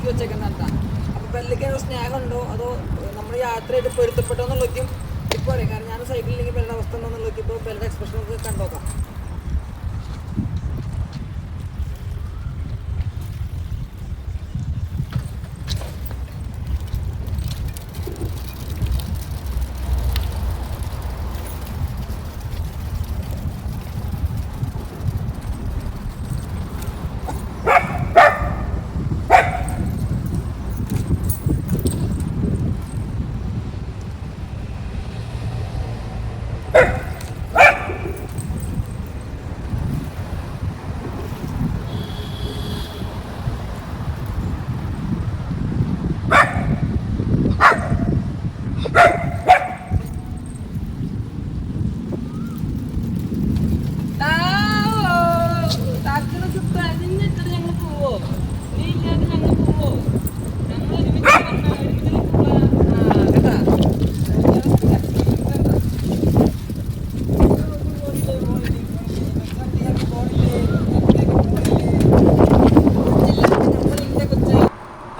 നോക്കി വെച്ചേക്കുന്നതാണ്. അപ്പോൾ ബെല്ലയ്ക്ക് സ്നേഹമുണ്ടോ അതോ നമ്മൾ യാത്രയായിട്ട് പൊരുത്തപ്പെട്ടോ എന്നുള്ളതൊക്കെയും ഇപ്പോൾ അറിയാം. കാരണം ഞാൻ സൈക്കിളില്ലെങ്കിൽ ബെല്ലിൻ്റെ അവസ്ഥ ഉണ്ടോ എന്നുള്ളതൊക്കെ ഇപ്പോൾ ബെല്ലിൻ്റെ എക്സ്പ്രഷൻ നമുക്ക് കണ്ടോക്കാം.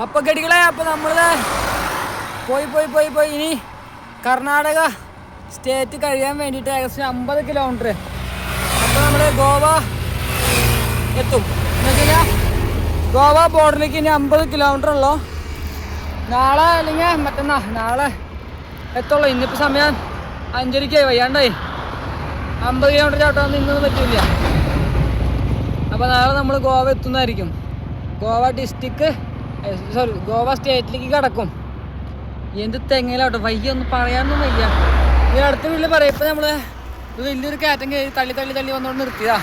അപ്പോൾ ഗടികളെ അപ്പോൾ നമ്മൾ പോയി ഇനി കർണാടക സ്റ്റേറ്റ് കഴിയാൻ വേണ്ടിയിട്ട് ഏകദേശം 50 കിലോമീറ്റർ. അപ്പോൾ നമ്മൾ ഗോവ എത്തും എന്ന് വെച്ച് കഴിഞ്ഞാൽ ഗോവ ബോർഡറിലേക്ക് ഇനി 50 കിലോമീറ്റർ ഉള്ളൂ. നാളെ അല്ലെങ്കിൽ നാളെ എത്തുള്ളൂ. ഇന്നിപ്പോൾ സമയം 5:30 വയ്യാണ്ടായി. 50 കിലോമീറ്റർ ചവിട്ടാൻ ഇന്നൊന്നും പറ്റില്ല. അപ്പോൾ നാളെ നമ്മൾ ഗോവ എത്തുന്നതായിരിക്കും. ഗോവ സ്റ്റേറ്റിലേക്ക് കിടക്കും. എന്ത് തെങ്ങയിലോട്ടോ വയ്യൊന്നും പറയാനൊന്നും വയ്യ. ഈ അടുത്ത വീട്ടിൽ പറയാം. ഇപ്പം നമ്മൾ വലിയൊരു കയറ്റം കയറി തള്ളി വന്നുകൊണ്ട് നിർത്തിയതാ.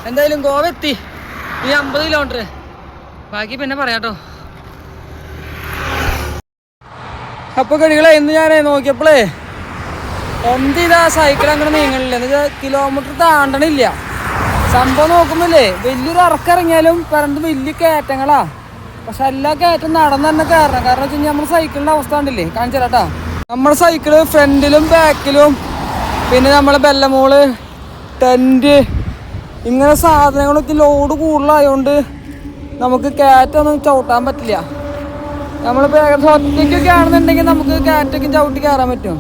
എന്തായാലും ഗോവ എത്തി. ഈ 50 കിലോമീറ്റർ ബാക്കി പിന്നെ പറയാട്ടോ. അപ്പോൾ കഴികളെ ഇന്ന് ഞാൻ നോക്കിയപ്പോഴേ എന്തിതാ സൈക്കിൾ അങ്ങനെ നീങ്ങണില്ല. എന്ന് വെച്ചാൽ കിലോമീറ്റർ താണ്ടണില്ല. സംഭവം നോക്കുമ്പോഴേ വലിയൊരു ഇറക്കിറങ്ങിയാലും പറഞ്ഞത് വലിയ കയറ്റങ്ങളാ. പക്ഷെ എല്ലാ കയറ്റം നടന്ന് തന്നെ കയറണം. കാരണം വെച്ച് കഴിഞ്ഞാൽ നമ്മുടെ സൈക്കിളിൻ്റെ അവസ്ഥ കണ്ടില്ലേ, കാണിച്ചു തരാട്ടാ. നമ്മുടെ സൈക്കിള് ഫ്രണ്ടിലും ബാക്കിലും പിന്നെ നമ്മളെ ബെല്ലമോള് ടെൻറ്റ് ഇങ്ങനെ സാധനങ്ങളൊക്കെ ലോഡ് കൂടുതലായതുകൊണ്ട് നമുക്ക് കയറ്റൊന്നും ചവിട്ടാൻ പറ്റില്ല. നമ്മളിപ്പോൾ ഏകദേശം ഒറ്റയ്ക്കൊക്കെ ആണെന്നുണ്ടെങ്കിൽ നമുക്ക് കയറ്റൊക്കെ ചവിട്ടി കയറാൻ പറ്റും.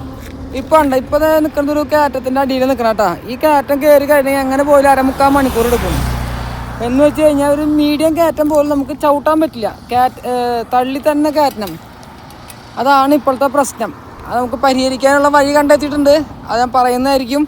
ഇപ്പം നിൽക്കുന്നത് ഒരു കയറ്റത്തിൻ്റെ അടിയിൽ നിൽക്കണം കേട്ടോ. ഈ കയറ്റം കയറി കഴിഞ്ഞാൽ എങ്ങനെ പോലും 1/4 മണിക്കൂർ എടുക്കും. എന്ന് വെച്ച് കഴിഞ്ഞാൽ ഒരു മീഡിയം കയറ്റം പോലും നമുക്ക് ചവിട്ടാൻ പറ്റില്ല. തള്ളി തന്നെ കയറ്റണം. അതാണ് ഇപ്പോഴത്തെ പ്രശ്നം. അത് നമുക്ക് പരിഹരിക്കാനുള്ള വഴി കണ്ടെത്തിയിട്ടുണ്ട്. അത് ഞാൻ പറയുന്നതായിരിക്കും.